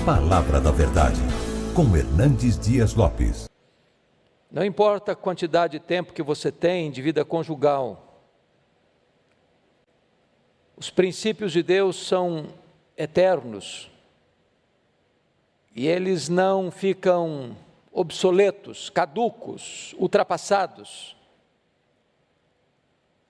Palavra da Verdade, com Hernandes Dias Lopes. Não importa a quantidade de tempo que você tem de vida conjugal, os princípios de Deus são eternos e eles não ficam obsoletos, caducos, ultrapassados.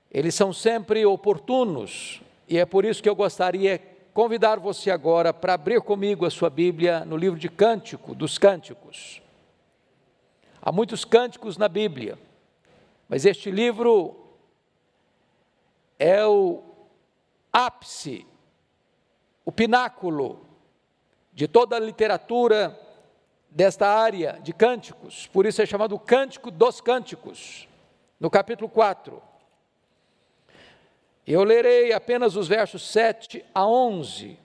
Eles são sempre oportunos e é por isso que eu gostaria de convidar você agora para abrir comigo a sua Bíblia no livro de Cântico, dos Cânticos. Há muitos cânticos na Bíblia, mas este livro é o ápice, o pináculo de toda a literatura desta área de cânticos, por isso é chamado Cântico dos Cânticos, no capítulo 4. Eu lerei apenas os versos 7 a 11,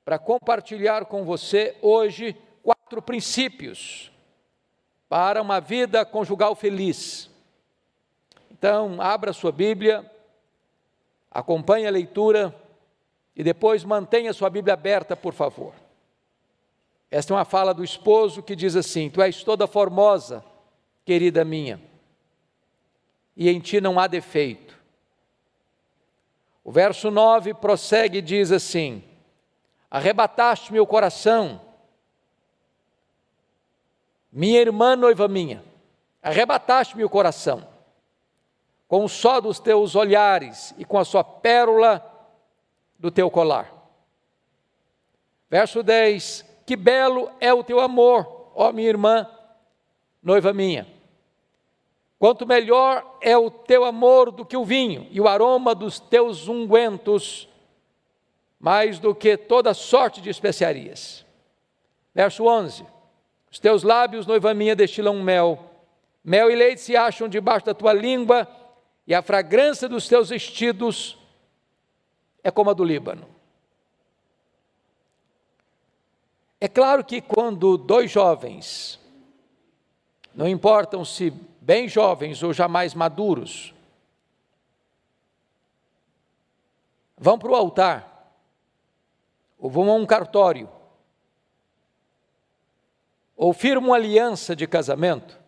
para compartilhar com você hoje 4 princípios para uma vida conjugal feliz. Então, abra sua Bíblia, acompanhe a leitura e depois mantenha sua Bíblia aberta, por favor. Esta é uma fala do esposo que diz assim: tu és toda formosa, querida minha, e em ti não há defeito. O verso 9 prossegue e diz assim: arrebataste meu coração, minha irmã noiva minha, arrebataste-me o coração, com o só dos teus olhares e com a sua pérola do teu colar. Verso 10, que belo é o teu amor, ó minha irmã, noiva minha. Quanto melhor é o teu amor do que o vinho, e o aroma dos teus ungüentos, mais do que toda sorte de especiarias. Verso 11, os teus lábios, noiva minha, destilam mel, mel e leite se acham debaixo da tua língua, e a fragrância dos teus vestidos é como a do Líbano. É claro que quando 2 jovens, não importam se bem jovens ou jamais maduros, vão para o altar, ou vão a um cartório, ou firmam uma aliança de casamento,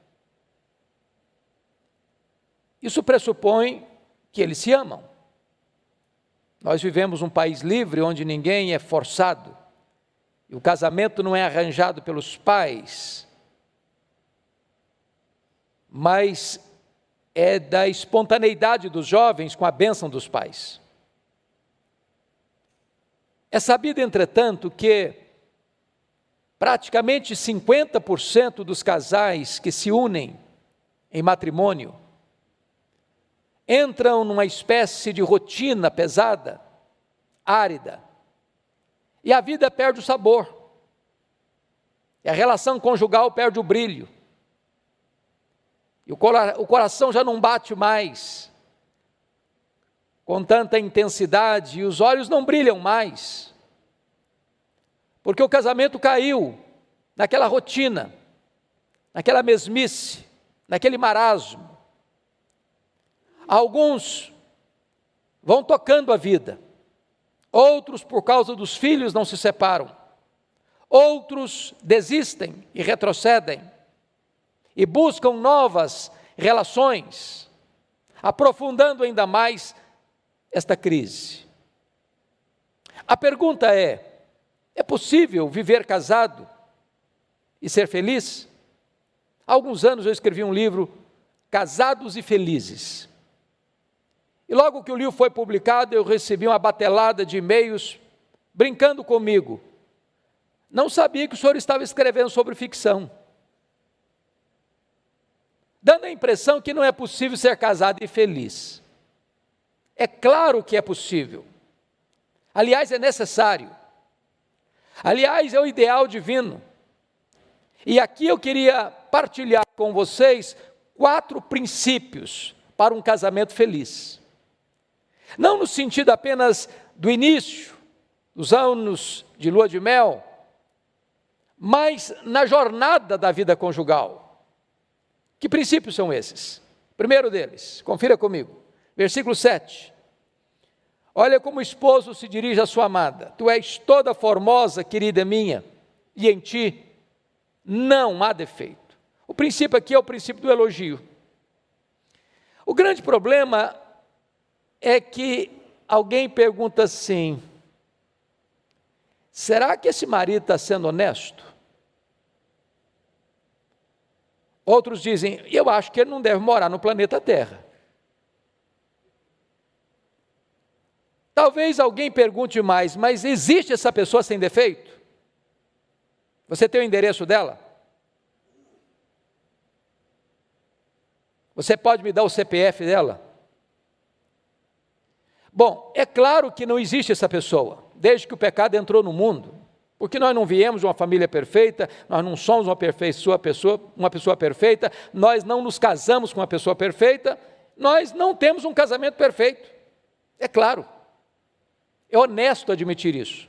isso pressupõe que eles se amam. Nós vivemos um país livre onde ninguém é forçado, e o casamento não é arranjado pelos pais, mas é da espontaneidade dos jovens com a bênção dos pais. É sabido, entretanto, que praticamente 50% dos casais que se unem em matrimônio entram numa espécie de rotina pesada, árida, e a vida perde o sabor, e a relação conjugal perde o brilho, e o coração já não bate mais com tanta intensidade, e os olhos não brilham mais, porque o casamento caiu naquela rotina, naquela mesmice, naquele marasmo. Alguns vão tocando a vida, outros por causa dos filhos não se separam, outros desistem e retrocedem, e buscam novas relações, aprofundando ainda mais esta crise. A pergunta é possível viver casado e ser feliz? Há alguns anos eu escrevi um livro, Casados e Felizes. E logo que o livro foi publicado, eu recebi uma batelada de e-mails brincando comigo. Não sabia que o senhor estava escrevendo sobre ficção, dando a impressão que não é possível ser casado e feliz. É claro que é possível. Aliás, é necessário. Aliás, é o ideal divino. E aqui eu queria partilhar com vocês 4 princípios para um casamento feliz. Não no sentido apenas do início, dos anos de lua de mel, mas na jornada da vida conjugal. Que princípios são esses? Primeiro deles, confira comigo, versículo 7. Olha como o esposo se dirige à sua amada: tu és toda formosa, querida minha, e em ti não há defeito. O princípio aqui é o princípio do elogio. O grande problema é que alguém pergunta assim: será que esse marido está sendo honesto? Outros dizem: eu acho que ele não deve morar no planeta Terra. Talvez alguém pergunte mais: mas existe essa pessoa sem defeito? Você tem o endereço dela? Você pode me dar o CPF dela? Bom, é claro que não existe essa pessoa, desde que o pecado entrou no mundo, porque nós não viemos de uma família perfeita, nós não somos uma pessoa perfeita, nós não nos casamos com uma pessoa perfeita, nós não temos um casamento perfeito, é claro, é honesto admitir isso.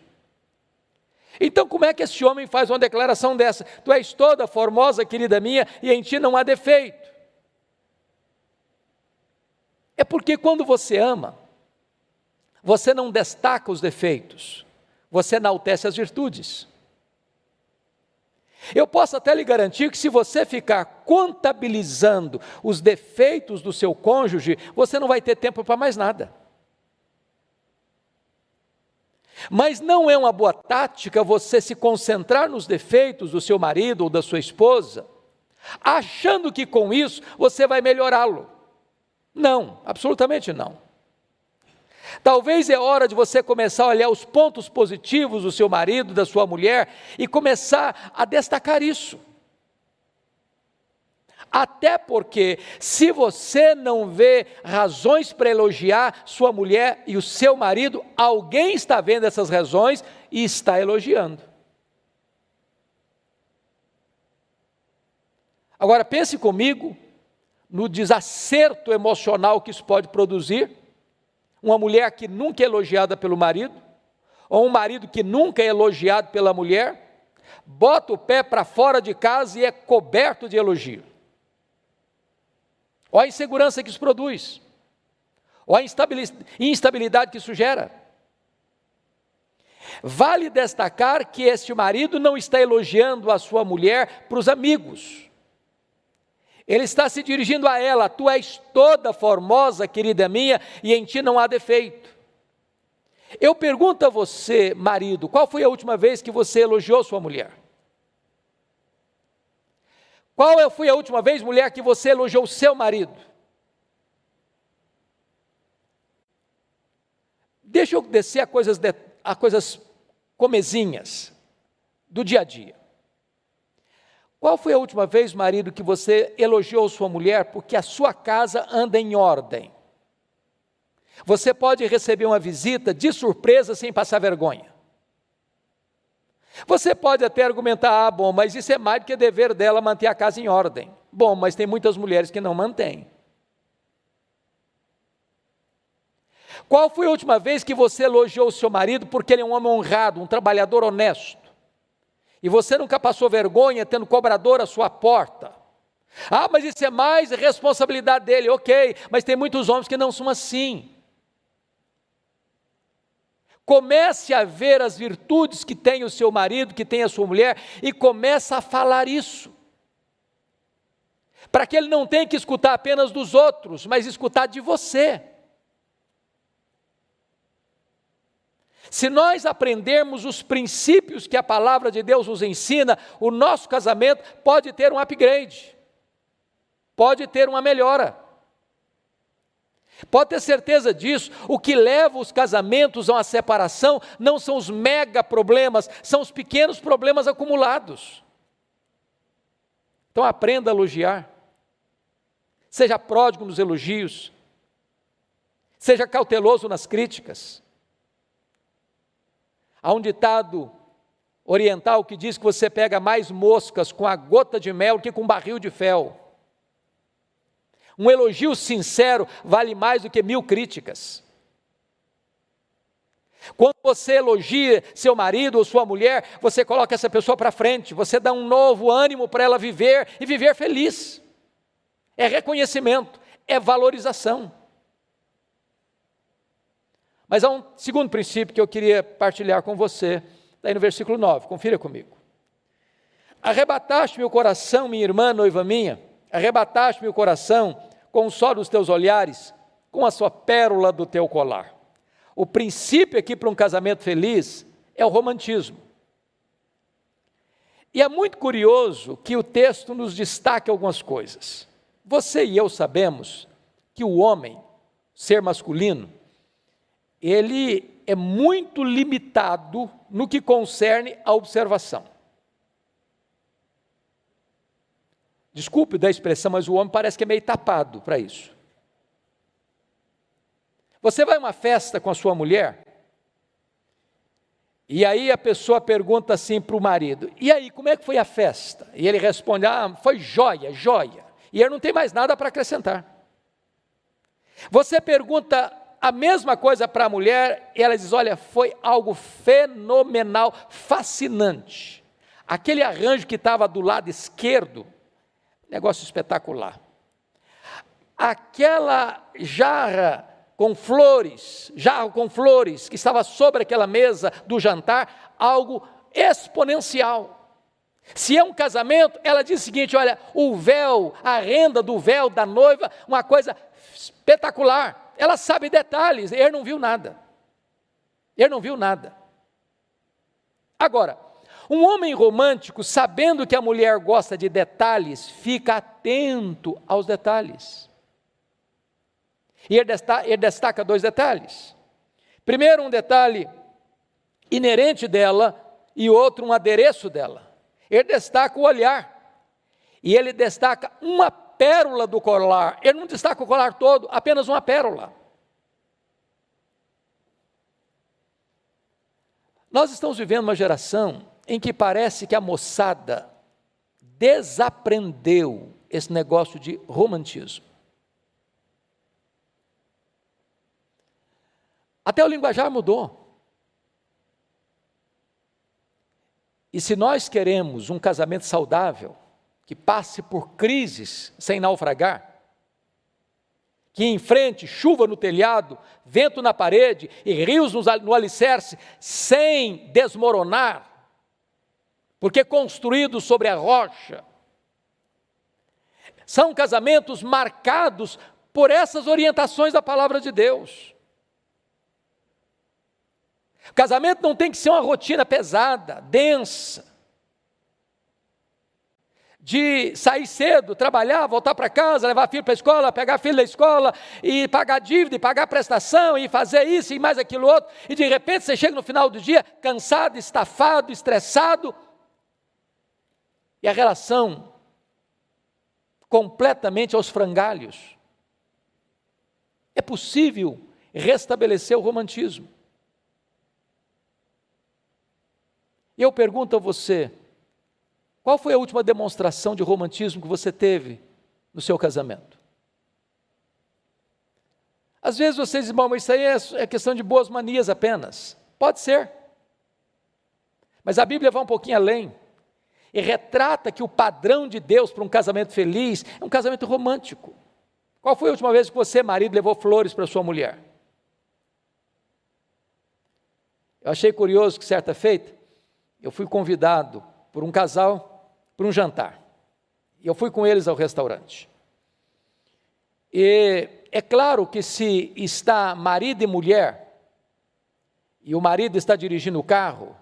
Então como é que esse homem faz uma declaração dessa? Tu és toda formosa, querida minha, e em ti não há defeito. É porque quando você ama, você não destaca os defeitos, você enaltece as virtudes. Eu posso até lhe garantir que se você ficar contabilizando os defeitos do seu cônjuge, você não vai ter tempo para mais nada. Mas não é uma boa tática você se concentrar nos defeitos do seu marido ou da sua esposa, achando que com isso você vai melhorá-lo. Não, absolutamente não. Talvez é hora de você começar a olhar os pontos positivos do seu marido, da sua mulher, e começar a destacar isso. Até porque, se você não vê razões para elogiar sua mulher e o seu marido, alguém está vendo essas razões e está elogiando. Agora pense comigo no desacerto emocional que isso pode produzir. Uma mulher que nunca é elogiada pelo marido, ou um marido que nunca é elogiado pela mulher, bota o pé para fora de casa e é coberto de elogio. Olha a insegurança que isso produz, olha a instabilidade que isso gera. Vale destacar que este marido não está elogiando a sua mulher para os amigos. Ele está se dirigindo a ela: tu és toda formosa, querida minha, e em ti não há defeito. Eu pergunto a você, marido, qual foi a última vez que você elogiou sua mulher? Qual foi a última vez, mulher, que você elogiou o seu marido? Deixa eu descer a coisas comezinhas do dia a dia. Qual foi a última vez, marido, que você elogiou sua mulher porque a sua casa anda em ordem? Você pode receber uma visita de surpresa sem passar vergonha. Você pode até argumentar: bom, mas isso é mais do que dever dela manter a casa em ordem. Bom, mas tem muitas mulheres que não mantêm. Qual foi a última vez que você elogiou o seu marido porque ele é um homem honrado, um trabalhador honesto? E você nunca passou vergonha tendo cobrador à sua porta? Mas isso é mais responsabilidade dele. Ok, mas tem muitos homens que não são assim. Comece a ver as virtudes que tem o seu marido, que tem a sua mulher, e comece a falar isso. Para que ele não tenha que escutar apenas dos outros, mas escutar de você. Se nós aprendermos os princípios que a palavra de Deus nos ensina, o nosso casamento pode ter um upgrade, pode ter uma melhora. Pode ter certeza disso. O que leva os casamentos a uma separação não são os mega problemas, são os pequenos problemas acumulados. Então aprenda a elogiar, seja pródigo nos elogios, seja cauteloso nas críticas. Há um ditado oriental que diz que você pega mais moscas com a gota de mel que com um barril de fel. Um elogio sincero vale mais do que 1000 críticas. Quando você elogia seu marido ou sua mulher, você coloca essa pessoa para frente, você dá um novo ânimo para ela viver e viver feliz. É reconhecimento, é valorização. Mas há um segundo princípio que eu queria partilhar com você, está aí no versículo 9, confira comigo. Arrebataste-me o coração, minha irmã, noiva minha, arrebataste-me o coração com o sol dos teus olhares, com a sua pérola do teu colar. O princípio aqui para um casamento feliz é o romantismo. E é muito curioso que o texto nos destaque algumas coisas. Você e eu sabemos que o homem, ser masculino, ele é muito limitado no que concerne à observação. Desculpe da expressão, mas o homem parece que é meio tapado para isso. Você vai a uma festa com a sua mulher, e aí a pessoa pergunta assim para o marido, e aí, como é que foi a festa? E ele responde, foi joia, joia. E ele não tem mais nada para acrescentar. Você pergunta a mesma coisa para a mulher, e ela diz, olha, foi algo fenomenal, fascinante. Aquele arranjo que estava do lado esquerdo, negócio espetacular. Aquela jarro com flores que estava sobre aquela mesa do jantar, algo exponencial. Se é um casamento, ela diz o seguinte, olha, o véu, a renda do véu da noiva, uma coisa espetacular. Ela sabe detalhes, ele não viu nada. Ele não viu nada. Agora, um homem romântico, sabendo que a mulher gosta de detalhes, fica atento aos detalhes. E ele destaca dois detalhes. Primeiro, um detalhe inerente dela, e outro, um adereço dela. Ele destaca o olhar, e ele destaca uma pérola do colar. Ele não destaca o colar todo, apenas uma pérola. Nós estamos vivendo uma geração em que parece que a moçada desaprendeu esse negócio de romantismo. Até o linguajar mudou. E se nós queremos um casamento saudável, que passe por crises sem naufragar, que enfrente chuva no telhado, vento na parede e rios no alicerce, sem desmoronar, porque construídos sobre a rocha, são casamentos marcados por essas orientações da palavra de Deus. O casamento não tem que ser uma rotina pesada, densa, de sair cedo, trabalhar, voltar para casa, levar filho para a escola, pegar filho da escola, e pagar dívida, e pagar prestação, e fazer isso e mais aquilo outro, e de repente você chega no final do dia, cansado, estafado, estressado, e a relação completamente aos frangalhos. É possível restabelecer o romantismo. E eu pergunto a você, qual foi a última demonstração de romantismo que você teve no seu casamento? Às vezes vocês dizem, bom, mas isso aí é questão de boas manias apenas. Pode ser. Mas a Bíblia vai um pouquinho além e retrata que o padrão de Deus para um casamento feliz é um casamento romântico. Qual foi a última vez que você, marido, levou flores para sua mulher? Eu achei curioso que certa feita, eu fui convidado por um casal para um jantar. E eu fui com eles ao restaurante. E é claro que se está marido e mulher, e o marido está dirigindo o carro,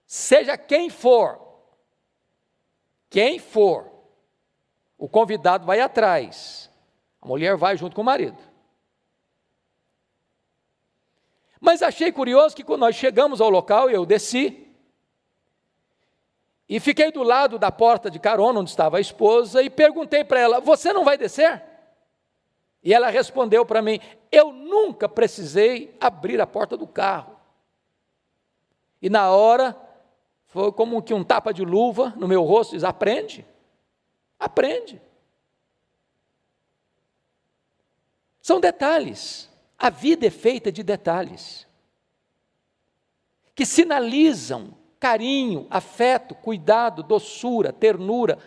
seja quem for, o convidado vai atrás, a mulher vai junto com o marido. Mas achei curioso que quando nós chegamos ao local, eu desci, e fiquei do lado da porta de carona, onde estava a esposa, e perguntei para ela, você não vai descer? E ela respondeu para mim, eu nunca precisei abrir a porta do carro. E na hora, foi como que um tapa de luva no meu rosto, diz, aprende. São detalhes, a vida é feita de detalhes, que sinalizam carinho, afeto, cuidado, doçura, ternura,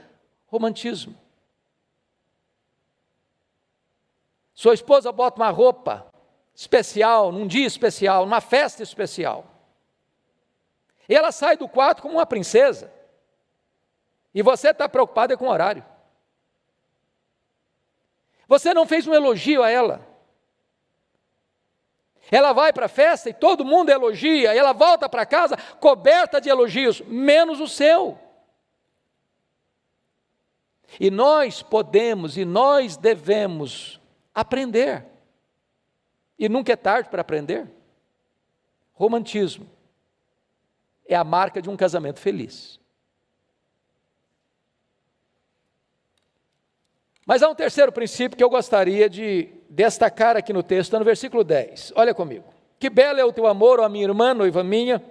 romantismo. Sua esposa bota uma roupa especial, num dia especial, numa festa especial. E ela sai do quarto como uma princesa. E você está preocupado com o horário. Você não fez um elogio a ela. Ela vai para a festa e todo mundo elogia, e ela volta para casa coberta de elogios, menos o seu. E nós podemos e nós devemos aprender. E nunca é tarde para aprender. Romantismo é a marca de um casamento feliz. Mas há um terceiro princípio que eu gostaria de destacar aqui no texto, está no versículo 10. Olha comigo. Que belo é o teu amor, ó minha irmã, noiva minha.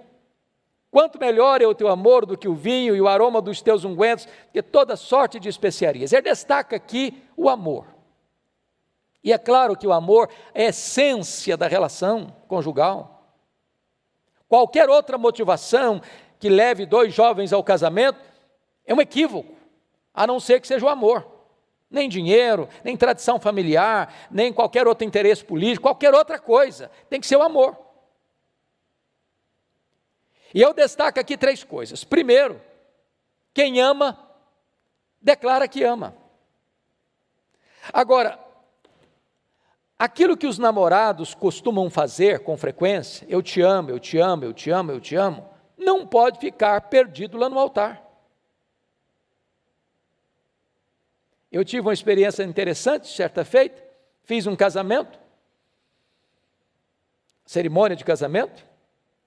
Quanto melhor é o teu amor do que o vinho e o aroma dos teus ungüentos, que toda sorte de especiarias. Ele destaca aqui o amor. E é claro que o amor é a essência da relação conjugal. Qualquer outra motivação que leve dois jovens ao casamento é um equívoco, a não ser que seja o amor. Nem dinheiro, nem tradição familiar, nem qualquer outro interesse político, qualquer outra coisa. Tem que ser o amor. E eu destaco aqui três coisas. Primeiro, quem ama, declara que ama. Agora, aquilo que os namorados costumam fazer com frequência, eu te amo, eu te amo, eu te amo, eu te amo, não pode ficar perdido lá no altar. Eu tive uma experiência interessante, certa feita, fiz um casamento, cerimônia de casamento,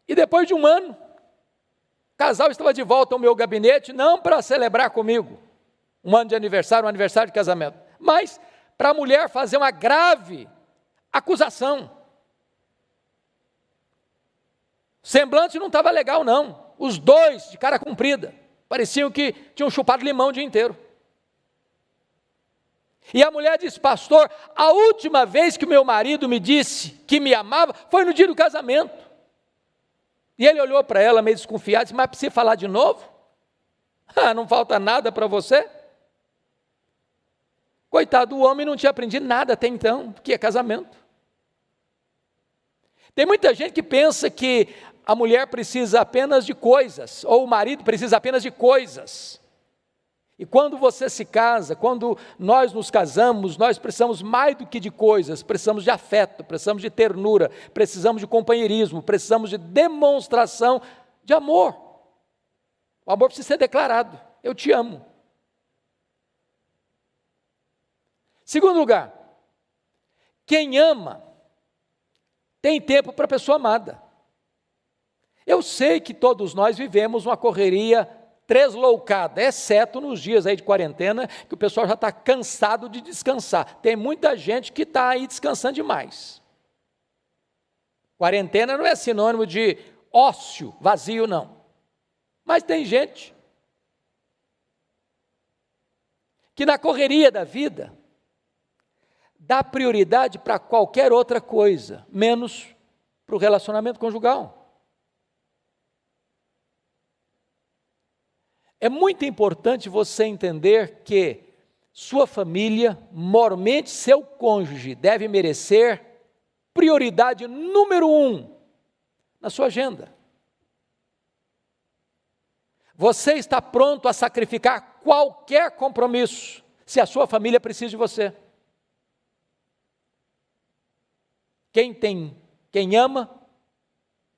e depois de um ano, o casal estava de volta ao meu gabinete, não para celebrar comigo, um ano de aniversário, um aniversário de casamento, mas para a mulher fazer uma grave acusação. O semblante não estava legal não, os dois de cara comprida, pareciam que tinham chupado limão o dia inteiro. E a mulher disse, pastor, a última vez que o meu marido me disse que me amava, foi no dia do casamento. E ele olhou para ela meio desconfiado, disse, mas precisa falar de novo? Ah, não falta nada para você? Coitado, o homem não tinha aprendido nada até então, que é casamento. Tem muita gente que pensa que a mulher precisa apenas de coisas, ou o marido precisa apenas de coisas. E quando você se casa, quando nós nos casamos, nós precisamos mais do que de coisas, precisamos de afeto, precisamos de ternura, precisamos de companheirismo, precisamos de demonstração de amor. O amor precisa ser declarado, eu te amo. Segundo lugar, quem ama tem tempo para a pessoa amada. Eu sei que todos nós vivemos uma correria tresloucada, exceto nos dias aí de quarentena, que o pessoal já está cansado de descansar. Tem muita gente que está aí descansando demais. Quarentena não é sinônimo de ócio, vazio, não. Mas tem gente que na correria da vida dá prioridade para qualquer outra coisa, menos para o relacionamento conjugal. É muito importante você entender que sua família, mormente seu cônjuge, deve merecer prioridade número 1 na sua agenda. Você está pronto a sacrificar qualquer compromisso, se a sua família precisa de você. Quem ama,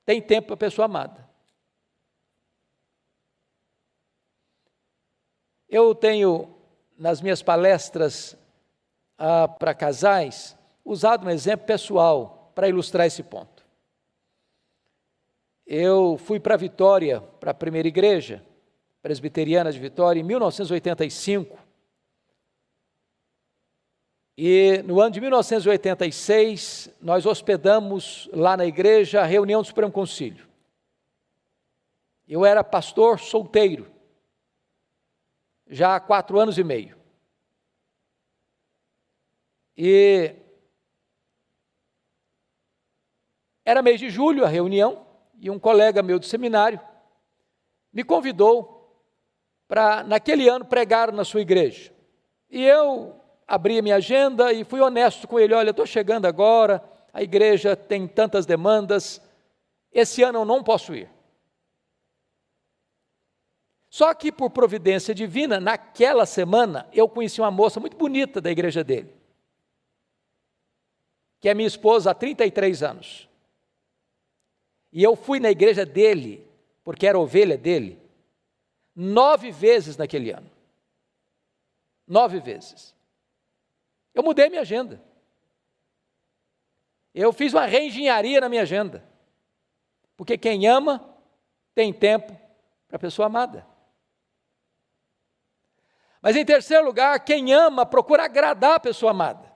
tem tempo para a pessoa amada. Eu tenho, nas minhas palestras para casais, usado um exemplo pessoal para ilustrar esse ponto. Eu fui para Vitória, para a primeira igreja presbiteriana de Vitória, em 1985. E no ano de 1986, nós hospedamos lá na igreja a reunião do Supremo Concílio. Eu era pastor solteiro, já há 4 anos e meio. E era mês de julho a reunião, e um colega meu do seminário me convidou para, naquele ano, pregar na sua igreja. E eu abri a minha agenda e fui honesto com ele, olha, estou chegando agora, a igreja tem tantas demandas, esse ano eu não posso ir. Só que por providência divina, naquela semana, eu conheci uma moça muito bonita da igreja dele, que é minha esposa há 33 anos. E eu fui na igreja dele, porque era ovelha dele, 9 vezes naquele ano. 9 vezes. Eu mudei minha agenda. Eu fiz uma reengenharia na minha agenda. Porque quem ama tem tempo para a pessoa amada. Mas em terceiro lugar, quem ama procura agradar a pessoa amada.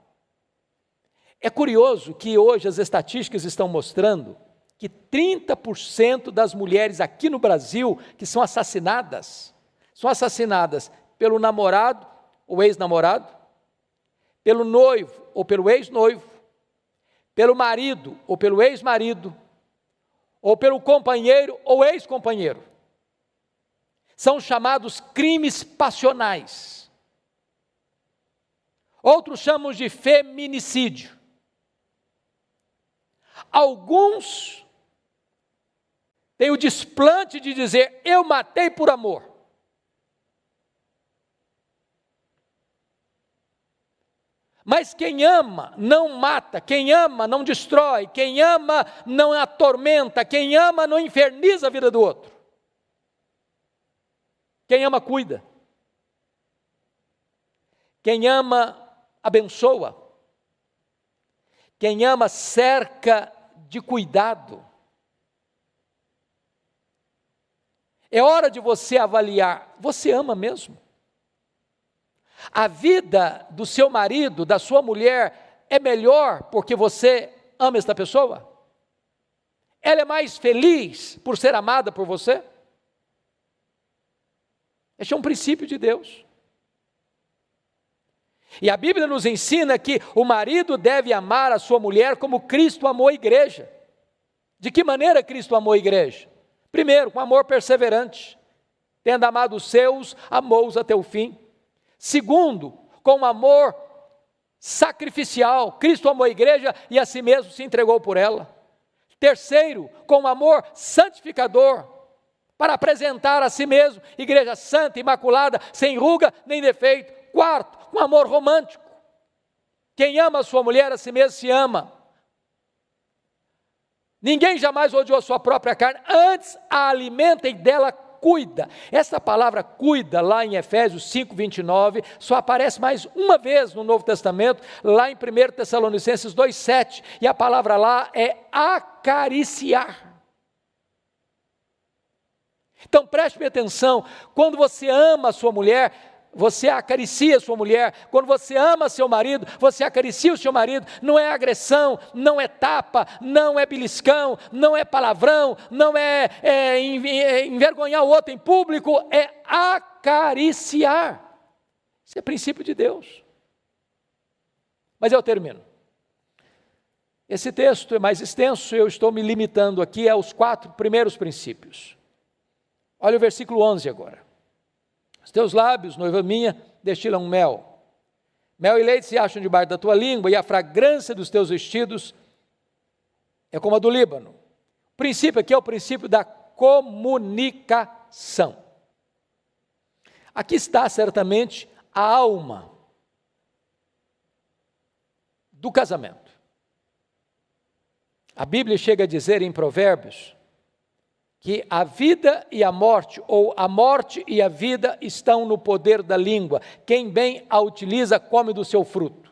É curioso que hoje as estatísticas estão mostrando que 30% das mulheres aqui no Brasil que são assassinadas pelo namorado ou ex-namorado, pelo noivo ou pelo ex-noivo, pelo marido ou pelo ex-marido, ou pelo companheiro ou ex-companheiro. São chamados crimes passionais. Outros chamam de feminicídio. Alguns têm o desplante de dizer, eu matei por amor. Mas quem ama não mata, quem ama não destrói, quem ama não atormenta, quem ama não inferniza a vida do outro. Quem ama cuida. Quem ama abençoa. Quem ama cerca de cuidado. É hora de você avaliar, você ama mesmo? A vida do seu marido, da sua mulher, é melhor porque você ama esta pessoa? Ela é mais feliz por ser amada por você? Este é um princípio de Deus. E a Bíblia nos ensina que o marido deve amar a sua mulher como Cristo amou a igreja. De que maneira Cristo amou a igreja? Primeiro, com amor perseverante. Tendo amado os seus, amou-os até o fim. Segundo, com amor sacrificial. Cristo amou a igreja e a si mesmo se entregou por ela. Terceiro, com amor santificador, para apresentar a si mesmo, igreja santa, imaculada, sem ruga nem defeito. Quarto, com amor romântico. Quem ama a sua mulher, a si mesmo se ama. Ninguém jamais odiou a sua própria carne, antes a alimenta e dela cuida. Essa palavra cuida, lá em Efésios 5:29, só aparece mais uma vez no Novo Testamento, lá em 1 Tessalonicenses 2:7, e a palavra lá é acariciar. Então preste atenção, quando você ama a sua mulher, você acaricia a sua mulher. Quando você ama seu marido, você acaricia o seu marido. Não é agressão, não é tapa, não é beliscão, não é palavrão, não é envergonhar o outro em público, é acariciar. Isso é princípio de Deus. Mas eu termino. Esse texto é mais extenso, eu estou me limitando aqui aos 4 primeiros princípios. Olha o versículo 11 agora. Os teus lábios, noiva minha, destilam mel. Mel e leite se acham debaixo da tua língua, e a fragrância dos teus vestidos é como a do Líbano. O princípio aqui é o princípio da comunicação. Aqui está certamente a alma do casamento. A Bíblia chega a dizer em Provérbios que a vida e a morte, ou a morte e a vida estão no poder da língua. Quem bem a utiliza, come do seu fruto.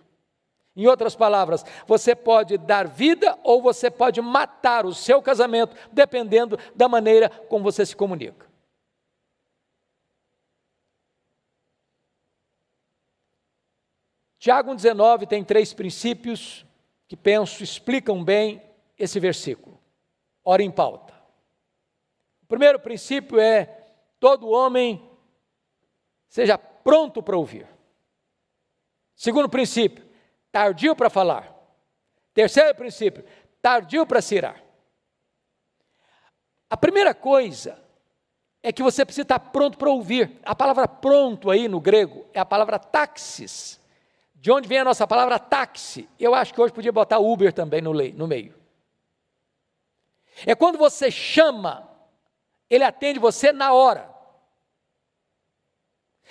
Em outras palavras, você pode dar vida ou você pode matar o seu casamento, dependendo da maneira como você se comunica. Tiago 1,19 tem 3 princípios que penso explicam bem esse versículo. Ora em pauta. O primeiro princípio é, todo homem seja pronto para ouvir. Segundo princípio, tardio para falar. Terceiro princípio, tardio para se irar. A primeira coisa é que você precisa estar pronto para ouvir. A palavra pronto aí no grego é a palavra taxis. De onde vem a nossa palavra táxi? Eu acho que hoje podia botar Uber também no meio. É quando você chama, ele atende você na hora.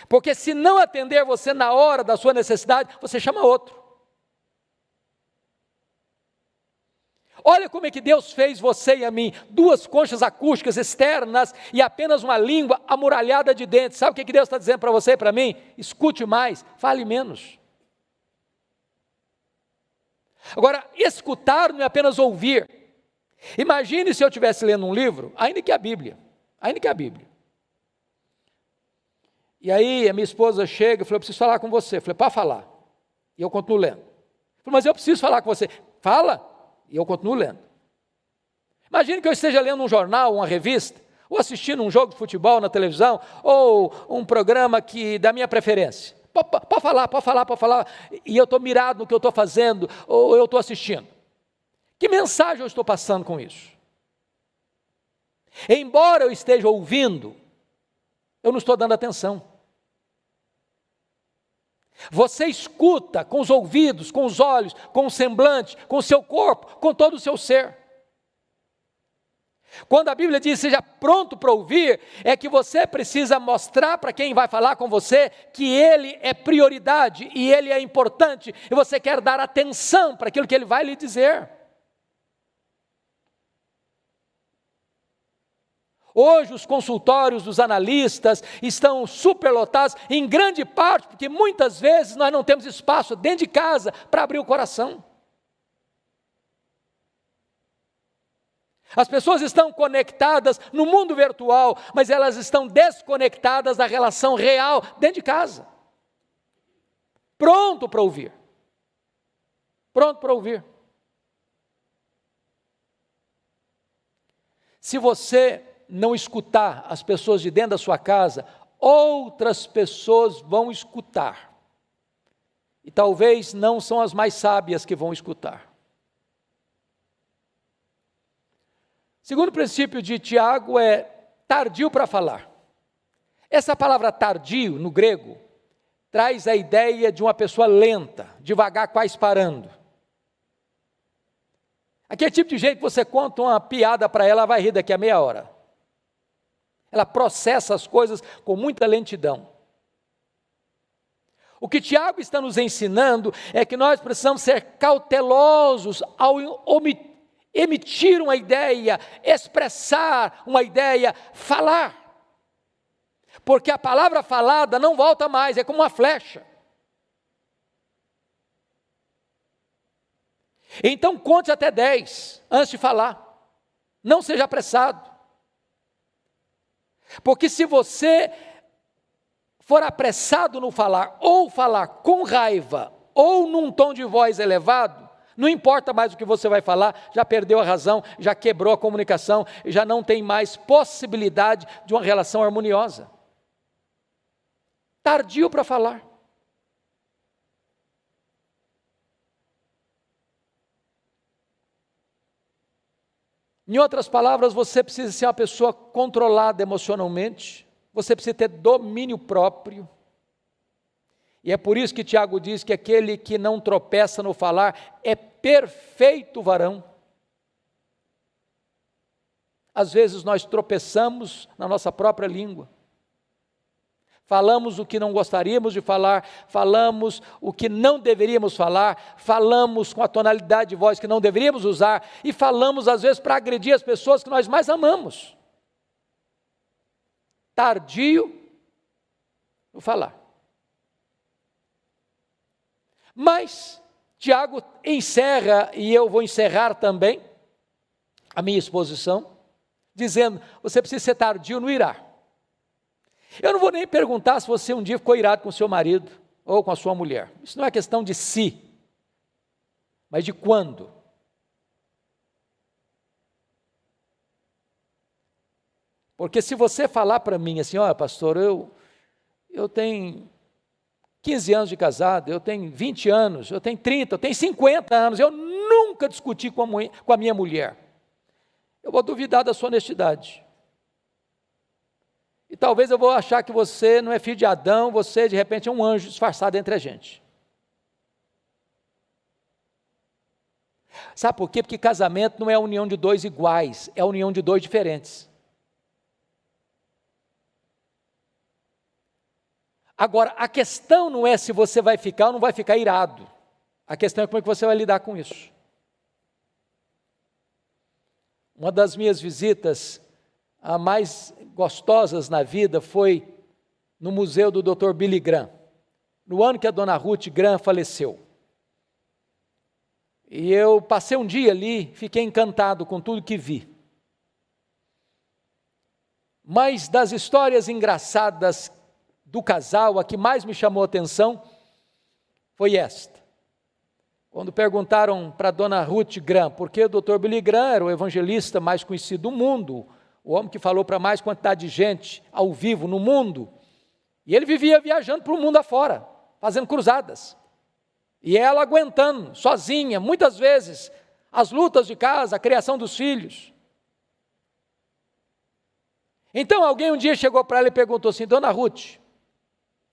Porque se não atender você na hora da sua necessidade, você chama outro. Olha como é que Deus fez você e a mim, 2 conchas acústicas externas e apenas uma língua amuralhada de dentro. Sabe o que Deus está dizendo para você e para mim? Escute mais, fale menos. Agora, escutar não é apenas ouvir. Imagine se eu estivesse lendo um livro, ainda que a Bíblia. E aí a minha esposa chega e falou, eu preciso falar com você. Eu falei, pode falar. E eu continuo lendo. Eu falei, mas eu preciso falar com você. Fala. E eu continuo lendo. Imagine que eu esteja lendo um jornal, uma revista, ou assistindo um jogo de futebol na televisão, ou um programa da minha preferência. Pode falar. E eu estou mirado no que eu estou fazendo, ou eu estou assistindo. Que mensagem eu estou passando com isso? Embora eu esteja ouvindo, eu não estou dando atenção. Você escuta com os ouvidos, com os olhos, com o semblante, com o seu corpo, com todo o seu ser. Quando a Bíblia diz seja pronto para ouvir, é que você precisa mostrar para quem vai falar com você que ele é prioridade e ele é importante e você quer dar atenção para aquilo que ele vai lhe dizer. Hoje os consultórios dos analistas estão superlotados, em grande parte porque muitas vezes nós não temos espaço dentro de casa para abrir o coração. As pessoas estão conectadas no mundo virtual, mas elas estão desconectadas da relação real dentro de casa. Pronto para ouvir. Se você não escutar as pessoas de dentro da sua casa, outras pessoas vão escutar. E talvez não são as mais sábias que vão escutar. Segundo princípio de Tiago é tardio para falar. Essa palavra tardio, no grego, traz a ideia de uma pessoa lenta, devagar, quase parando. Aquele tipo de gente que você conta uma piada para ela, ela vai rir daqui a meia hora. Ela processa as coisas com muita lentidão. O que Tiago está nos ensinando é que nós precisamos ser cautelosos ao emitir uma ideia, expressar uma ideia, falar. Porque a palavra falada não volta mais, é como uma flecha. Então conte até 10 antes de falar. Não seja apressado. Porque se você for apressado no falar, ou falar com raiva, ou num tom de voz elevado, não importa mais o que você vai falar, já perdeu a razão, já quebrou a comunicação, já não tem mais possibilidade de uma relação harmoniosa. Tardio para falar. Em outras palavras, você precisa ser uma pessoa controlada emocionalmente, você precisa ter domínio próprio. E é por isso que Tiago diz que aquele que não tropeça no falar é perfeito varão. Às vezes nós tropeçamos na nossa própria língua. Falamos o que não gostaríamos de falar, falamos o que não deveríamos falar, falamos com a tonalidade de voz que não deveríamos usar e falamos às vezes para agredir as pessoas que nós mais amamos. Tardio no falar. Mas Tiago encerra, e eu vou encerrar também a minha exposição, dizendo, você precisa ser tardio no irar. Eu não vou nem perguntar se você um dia ficou irado com o seu marido ou com a sua mulher. Isso não é questão de se, mas de quando. Porque se você falar para mim assim, olha pastor, eu tenho 15 anos de casado, eu tenho 20 anos, eu tenho 30, eu tenho 50 anos, eu nunca discuti com a minha mulher. Eu vou duvidar da sua honestidade. E talvez eu vou achar que você não é filho de Adão, você de repente é um anjo disfarçado entre a gente. Sabe por quê? Porque casamento não é a união de dois iguais, é a união de dois diferentes. Agora, a questão não é se você vai ficar ou não vai ficar irado. A questão é como é que você vai lidar com isso. Uma das minhas visitas a mais gostosas na vida foi no museu do Dr. Billy Graham, no ano que a dona Ruth Graham faleceu. E eu passei um dia ali, fiquei encantado com tudo que vi. Mas das histórias engraçadas do casal, a que mais me chamou a atenção foi esta. Quando perguntaram para a dona Ruth Graham, porque o Dr. Billy Graham era o evangelista mais conhecido do mundo, o homem que falou para mais quantidade de gente ao vivo no mundo, e ele vivia viajando para o mundo afora, fazendo cruzadas, e ela aguentando, sozinha, muitas vezes, as lutas de casa, a criação dos filhos. Então alguém um dia chegou para ela e perguntou assim: dona Ruth,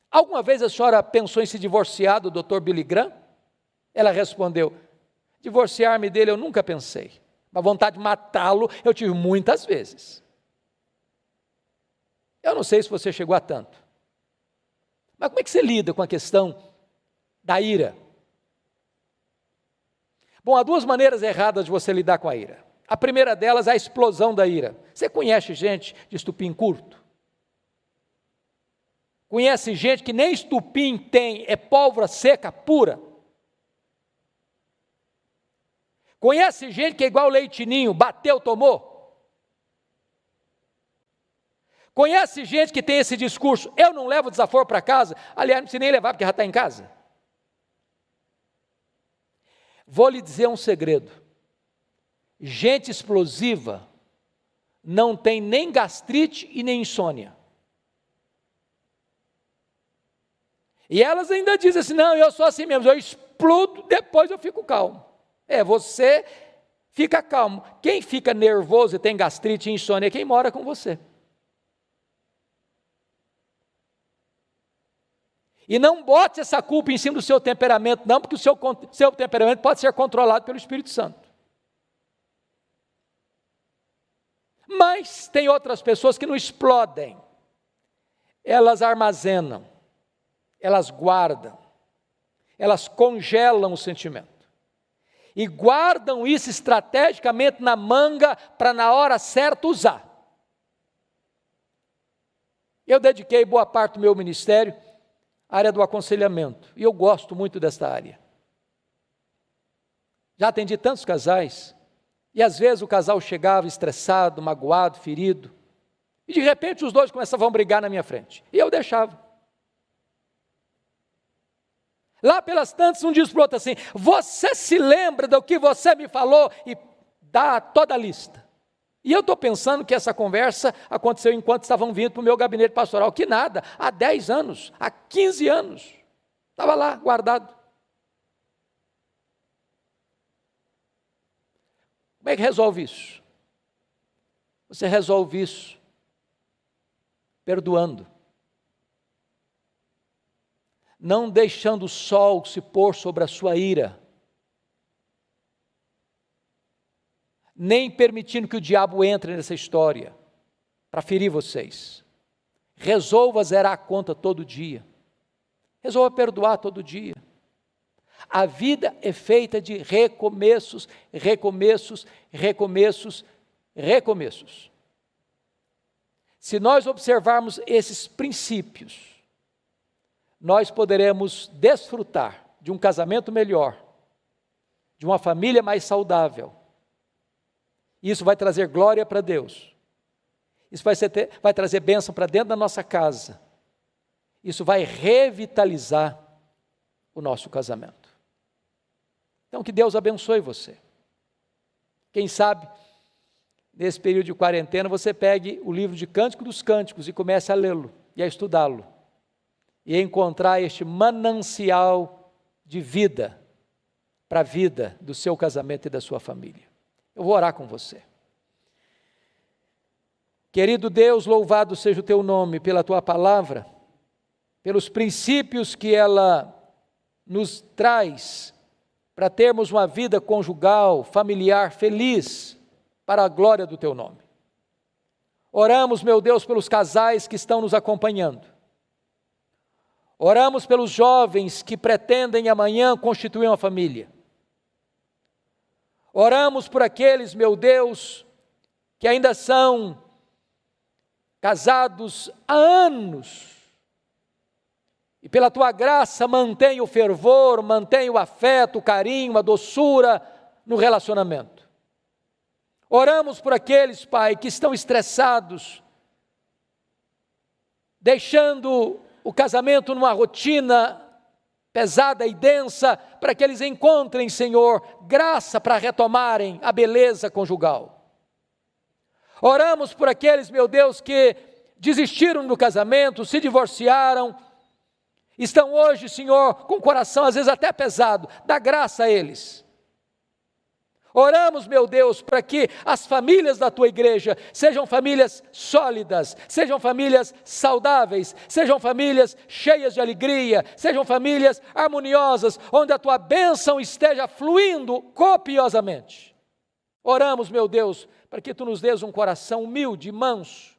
alguma vez a senhora pensou em se divorciar do Dr. Billy Graham? Ela respondeu: divorciar-me dele eu nunca pensei, a vontade de matá-lo eu tive muitas vezes. Eu não sei se você chegou a tanto, mas como é que você lida com a questão da ira? Bom, há duas maneiras erradas de você lidar com a ira. A primeira delas é a explosão da ira. Você conhece gente de estupim curto? Conhece gente que nem estupim tem, é pólvora seca pura? Conhece gente que é igual leitinho, bateu, tomou? Conhece gente que tem esse discurso: eu não levo desaforo para casa, aliás, não precisa nem levar porque já está em casa. Vou lhe dizer um segredo: gente explosiva não tem nem gastrite e nem insônia. E elas ainda dizem assim: não, eu sou assim mesmo, eu explodo, depois eu fico calmo. Você fica calmo. Quem fica nervoso e tem gastrite e insônia é quem mora com você. E não bote essa culpa em cima do seu temperamento, não, porque o seu temperamento pode ser controlado pelo Espírito Santo. Mas tem outras pessoas que não explodem, elas armazenam, elas guardam, elas congelam o sentimento. E guardam isso estrategicamente na manga para na hora certa usar. Eu dediquei boa parte do meu ministério à área do aconselhamento, e eu gosto muito desta área. Já atendi tantos casais, e às vezes o casal chegava estressado, magoado, ferido, e de repente os dois começavam a brigar na minha frente, e eu deixava. Lá pelas tantas, um diz para o outro assim: você se lembra do que você me falou? E dá toda a lista. E eu estou pensando que essa conversa aconteceu enquanto estavam vindo para o meu gabinete pastoral, que nada, há 10 anos, há 15 anos, estava lá guardado. Como é que resolve isso? Você resolve isso perdoando. Não deixando o sol se pôr sobre a sua ira, nem permitindo que o diabo entre nessa história, para ferir vocês. Resolva zerar a conta todo dia, resolva perdoar todo dia. A vida é feita de recomeços, recomeços, recomeços, recomeços. Se nós observarmos esses princípios, nós poderemos desfrutar de um casamento melhor, de uma família mais saudável. Isso vai trazer glória para Deus. Isso vai trazer bênção para dentro da nossa casa. Isso vai revitalizar o nosso casamento. Então, que Deus abençoe você. Quem sabe, nesse período de quarentena, você pegue o livro de Cântico dos Cânticos e comece a lê-lo e a estudá-lo. E encontrar este manancial de vida para a vida do seu casamento e da sua família. Eu vou orar com você. Querido Deus, louvado seja o teu nome pela tua palavra, pelos princípios que ela nos traz para termos uma vida conjugal, familiar, feliz, para a glória do teu nome. Oramos, meu Deus, pelos casais que estão nos acompanhando. Oramos pelos jovens que pretendem amanhã constituir uma família. Oramos por aqueles, meu Deus, que ainda são casados há anos, e pela Tua graça mantém o fervor, mantém o afeto, o carinho, a doçura no relacionamento. Oramos por aqueles, Pai, que estão estressados, deixando o casamento numa rotina pesada e densa, para que eles encontrem, Senhor, graça para retomarem a beleza conjugal. Oramos por aqueles, meu Deus, que desistiram do casamento, se divorciaram, estão hoje, Senhor, com o coração às vezes até pesado, dá graça a eles. Oramos, meu Deus, para que as famílias da Tua igreja sejam famílias sólidas, sejam famílias saudáveis, sejam famílias cheias de alegria, sejam famílias harmoniosas, onde a Tua bênção esteja fluindo copiosamente. Oramos, meu Deus, para que Tu nos dês um coração humilde, manso,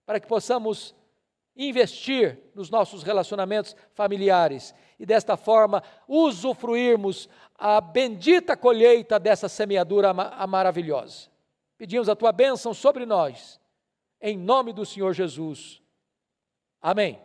para que possamos investir nos nossos relacionamentos familiares e desta forma usufruirmos a bendita colheita dessa semeadura maravilhosa. Pedimos a Tua bênção sobre nós, em nome do Senhor Jesus. Amém.